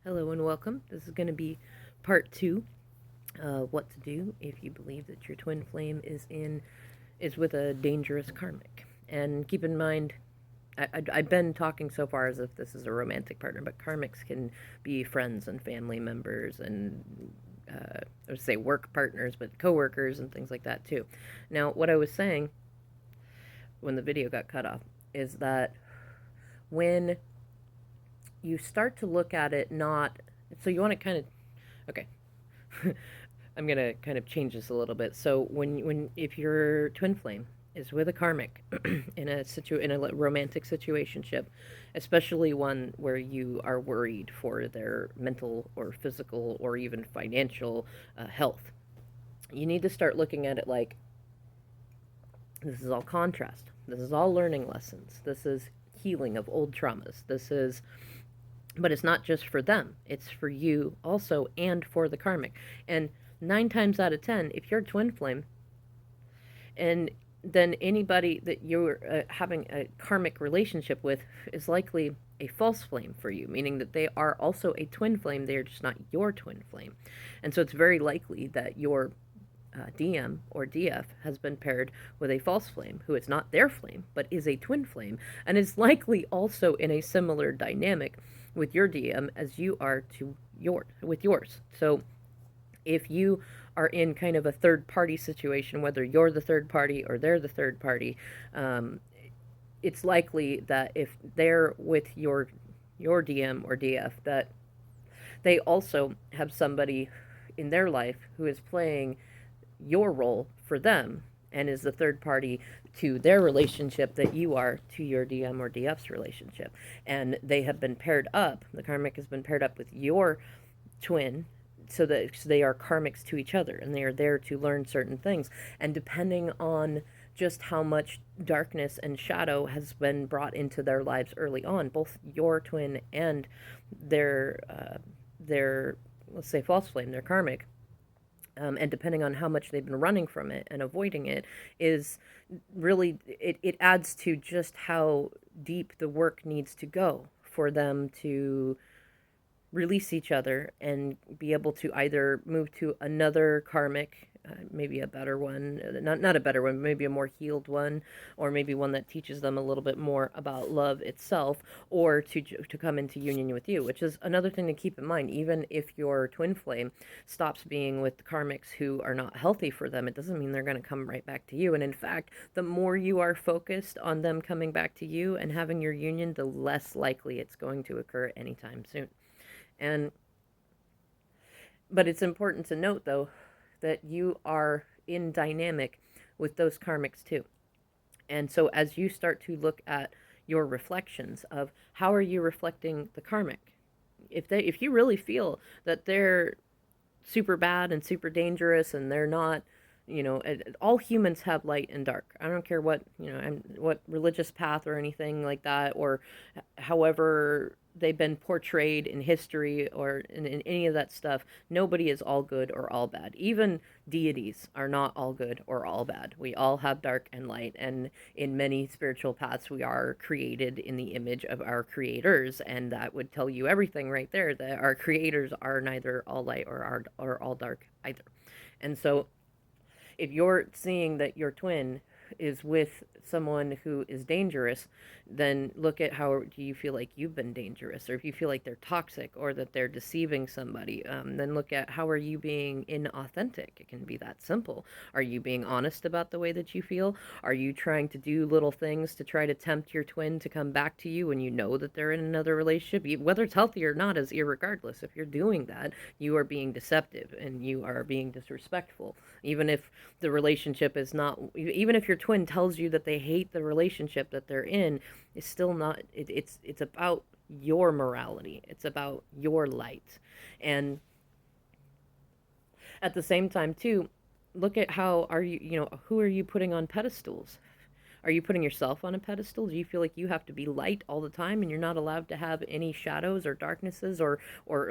Hello and welcome. This is going to be part two. What to do if you believe that your twin flame is with a dangerous karmic. And keep in mind, I've been talking so far as if this is a romantic partner, but karmics can be friends and family members and I would say work partners, but coworkers and things like that too. Now, what I was saying when the video got cut off is that when you start to look at it not so you want to kind of okay. I'm gonna kind of change this a little bit. So when if your twin flame is with a karmic in a romantic situationship, especially one where you are worried for their mental or physical or even financial health, you need to start looking at it like this is all contrast. This is all learning lessons. This is healing of old traumas. But it's not just for them, it's for you also and for the karmic. And 9 times out of 10, if you're a twin flame, and then anybody that you're having a karmic relationship with is likely a false flame for you, meaning that they are also a twin flame, they are just not your twin flame. And so it's very likely that your DM or DF has been paired with a false flame who is not their flame but is a twin flame and is likely also in a similar dynamic with your DM as you are to yours. So if you are in kind of a third party situation, whether you're the third party or they're the third party, it's likely that if they're with your DM or DF, that they also have somebody in their life who is playing your role for them and is the third party to their relationship that you are to your DM or DF's relationship. And they have been paired up, the karmic has been paired up with your twin so that they are karmics to each other and they are there to learn certain things. And depending on just how much darkness and shadow has been brought into their lives early on, both your twin and their let's say false flame, their karmic, and depending on how much they've been running from it and avoiding it, is really it adds to just how deep the work needs to go for them to release each other and be able to either move to another karmic, maybe a better one, not a better one, maybe a more healed one, or maybe one that teaches them a little bit more about love itself, or to come into union with you, which is another thing to keep in mind. Even if your twin flame stops being with the karmics who are not healthy for them, it doesn't mean they're going to come right back to you. And in fact, the more you are focused on them coming back to you and having your union, the less likely it's going to occur anytime soon. And but it's important to note though that you are in dynamic with those karmics too. And so as you start to look at your reflections of how are you reflecting the karmic, if you really feel that they're super bad and super dangerous and they're not, all humans have light and dark. I don't care what, what religious path or anything like that, or however they've been portrayed in history or in any of that stuff. Nobody is all good or all bad. Even deities are not all good or all bad. We all have dark and light, and in many spiritual paths, we are created in the image of our creators, and that would tell you everything right there, that our creators are neither all light or all dark either. And so if you're seeing that your twin is with someone who is dangerous, then look at how do you feel like you've been dangerous, or if you feel like they're toxic or that they're deceiving somebody, then look at how are you being inauthentic. It can be that simple. Are you being honest about the way that you feel? Are you trying to do little things to try to tempt your twin to come back to you when you know that they're in another relationship? Whether it's healthy or not is irregardless. If you're doing that, you are being deceptive and you are being disrespectful. Even if the relationship is not, even if your twin tells you that they hate the relationship that they're in, it's still not, it's about your morality. It's about your light. And at the same time too, look at how are you, who are you putting on pedestals? Are you putting yourself on a pedestal? Do you feel like you have to be light all the time and you're not allowed to have any shadows or darknesses or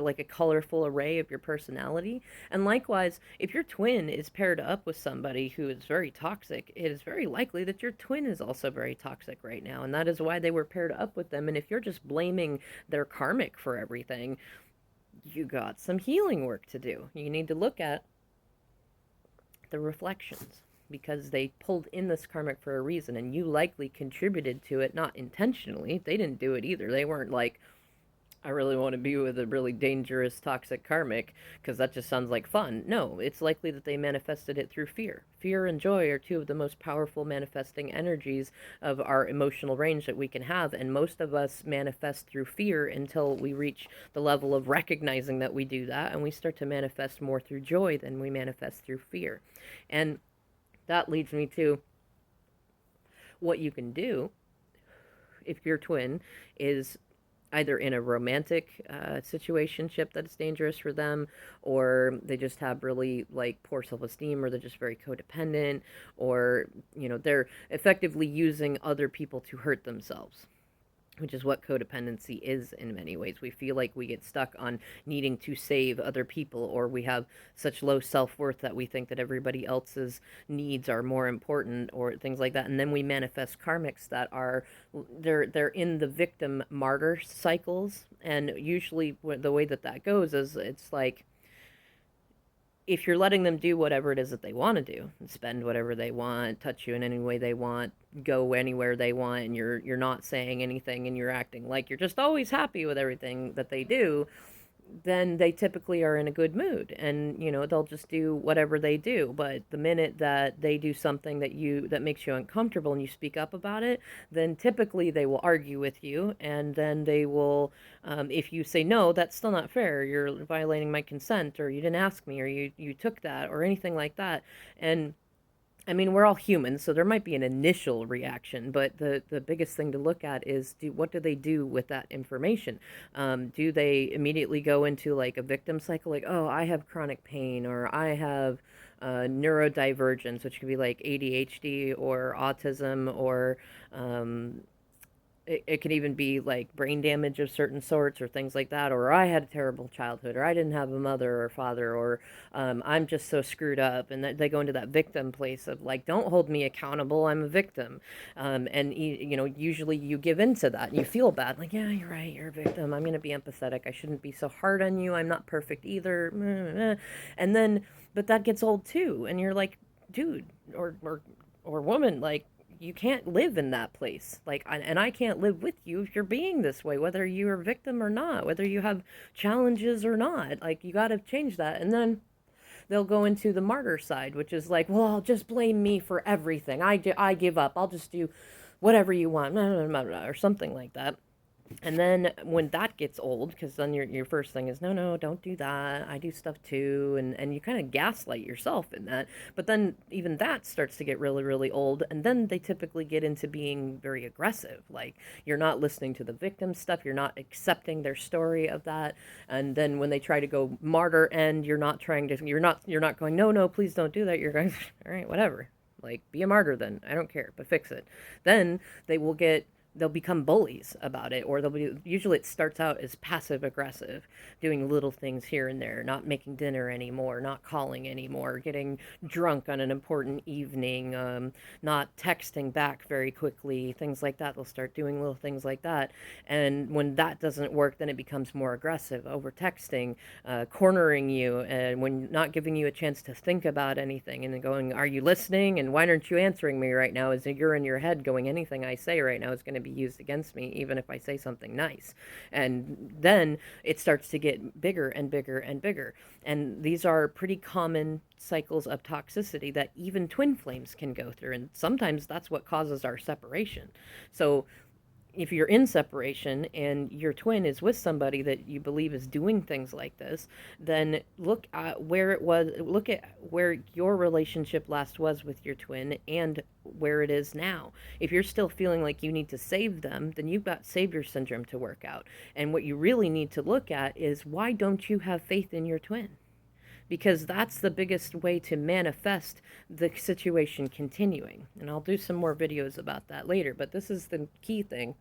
like a colorful array of your personality? And likewise, if your twin is paired up with somebody who is very toxic, it is very likely that your twin is also very toxic right now. And that is why they were paired up with them. And if you're just blaming their karmic for everything, you got some healing work to do. You need to look at the reflections, because they pulled in this karmic for a reason, and you likely contributed to it, not intentionally. They didn't do it either. They weren't like, I really want to be with a really dangerous, toxic karmic because that just sounds like fun. No, it's likely that they manifested it through fear. Fear and joy are two of the most powerful manifesting energies of our emotional range that we can have. And most of us manifest through fear until we reach the level of recognizing that we do that. And we start to manifest more through joy than we manifest through fear. And that leads me to what you can do if your twin is either in a romantic situationship that's dangerous for them, or they just have really like poor self-esteem, or they're just very codependent, or they're effectively using other people to hurt themselves, which is what codependency is in many ways. We feel like we get stuck on needing to save other people, or we have such low self-worth that we think that everybody else's needs are more important, or things like that. And then we manifest karmics that are, they're in the victim martyr cycles. And usually the way that that goes is, it's like, if you're letting them do whatever it is that they want to do, spend whatever they want, touch you in any way they want, go anywhere they want, and you're not saying anything, and you're acting like you're just always happy with everything that they do, then they typically are in a good mood, and they'll just do whatever they do. But the minute that they do something that makes you uncomfortable and you speak up about it, then typically they will argue with you, and then they will, if you say no, that's still not fair, you're violating my consent, or you didn't ask me, or you took that, or anything like that. And I mean, we're all human, so there might be an initial reaction, but the biggest thing to look at is, what do they do with that information? Do they immediately go into like a victim cycle, like, oh, I have chronic pain, or I have neurodivergence, which could be like ADHD or autism, or it could even be like brain damage of certain sorts, or things like that, or I had a terrible childhood, or I didn't have a mother or father, or I'm just so screwed up. And they go into that victim place of like, don't hold me accountable, I'm a victim. And usually you give into that and you feel bad, like, yeah, you're right, you're a victim, I'm going to be empathetic, I shouldn't be so hard on you, I'm not perfect either. And then, but that gets old too, and you're like, dude, or woman, like, you can't live in that place. Like, and I can't live with you if you're being this way, whether you're a victim or not, whether you have challenges or not. Like, you got to change that. And then they'll go into the martyr side, which is like, well, just blame me for everything. I give up. I'll just do whatever you want, or something like that. And then when that gets old, because then your first thing is, no, no, don't do that, I do stuff too, and you kind of gaslight yourself in that. But then even that starts to get really, really old, and then they typically get into being very aggressive. Like, you're not listening to the victim stuff, you're not accepting their story of that. And then when they try to go martyr end, you're not going, no, no, please don't do that. You're going, all right, whatever. Like, be a martyr then. I don't care, but fix it. Then they'll become bullies about it, or usually it starts out as passive aggressive, doing little things here and there, not making dinner anymore, not calling anymore, getting drunk on an important evening, not texting back very quickly, things like that. They'll start doing little things like that. And when that doesn't work, then it becomes more aggressive, over texting, cornering you, and when not giving you a chance to think about anything, and then going, are you listening, and why aren't you answering me right now, as you're in your head going, anything I say right now is going to be used against me, even if I say something nice. And then it starts to get bigger and bigger and bigger. And these are pretty common cycles of toxicity that even twin flames can go through. And sometimes that's what causes our separation. So if you're in separation and your twin is with somebody that you believe is doing things like this, then look at where your relationship last was with your twin and where it is now. If you're still feeling like you need to save them, then you've got savior syndrome to work out. And what you really need to look at is, why don't you have faith in your twin? Because that's the biggest way to manifest the situation continuing. And I'll do some more videos about that later, but this is the key thing.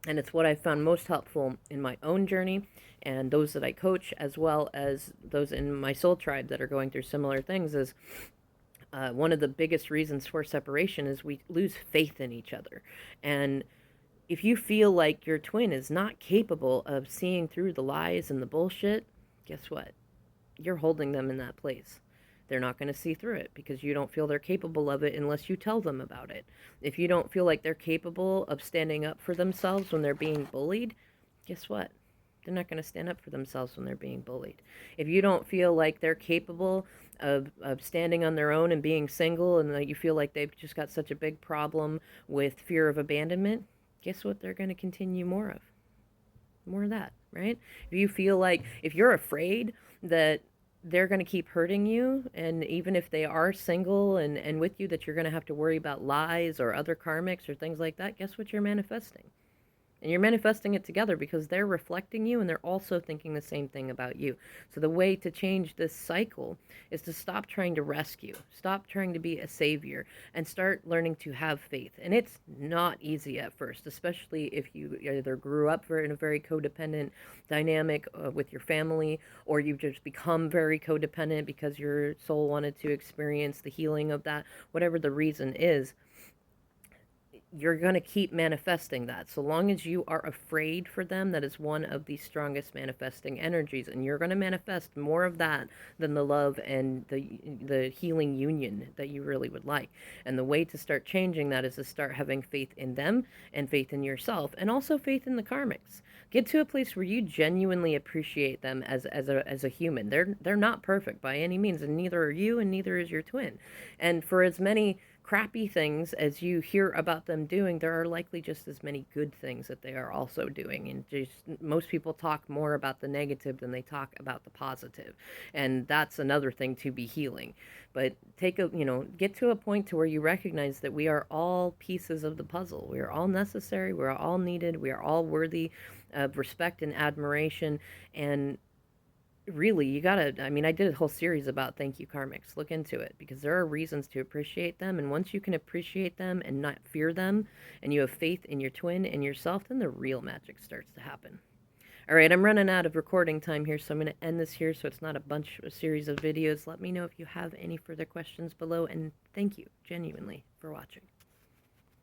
And it's what I found most helpful in my own journey and those that I coach, as well as those in my soul tribe that are going through similar things, is one of the biggest reasons for separation is we lose faith in each other. And If you feel like your twin is not capable of seeing through the lies and the bullshit, guess what? You're holding them in that place. They're not going to see through it because you don't feel they're capable of it unless you tell them about it. If you don't feel like they're capable of standing up for themselves when they're being bullied, guess what? They're not going to stand up for themselves when they're being bullied. If you don't feel like they're capable of standing on their own and being single, and that you feel like they've just got such a big problem with fear of abandonment, guess what they're going to continue more of? More of that, right? If you feel like, if you're afraid that they're going to keep hurting you, and even if they are single and with you, that you're going to have to worry about lies or other karmics or things like that, guess what you're manifesting? And you're manifesting it together because they're reflecting you and they're also thinking the same thing about you. So the way to change this cycle is to stop trying to rescue, stop trying to be a savior, and start learning to have faith. And it's not easy at first, especially if you either grew up in a very codependent dynamic with your family, or you've just become very codependent because your soul wanted to experience the healing of that, whatever the reason is. You're going to keep manifesting that. So long as you are afraid for them, that is one of the strongest manifesting energies. And you're going to manifest more of that than the love and the healing union that you really would like. And the way to start changing that is to start having faith in them and faith in yourself, and also faith in the karmics. Get to a place where you genuinely appreciate them as a human. They're not perfect by any means, and neither are you, and neither is your twin. And for as many crappy things as you hear about them doing, there are likely just as many good things that they are also doing. And just most people talk more about the negative than they talk about the positive. And that's another thing to be healing. But get to a point to where you recognize that we are all pieces of the puzzle. We are all necessary. We are all needed. We are all worthy of respect and admiration. And really, you gotta, I did a whole series about thank you karmics. Look into it because there are reasons to appreciate them. And once you can appreciate them and not fear them, and you have faith in your twin and yourself, then the real magic starts to happen. All right, I'm running out of recording time here, so I'm going to end this here so it's not a series of videos. Let me know if you have any further questions below, and thank you genuinely for watching.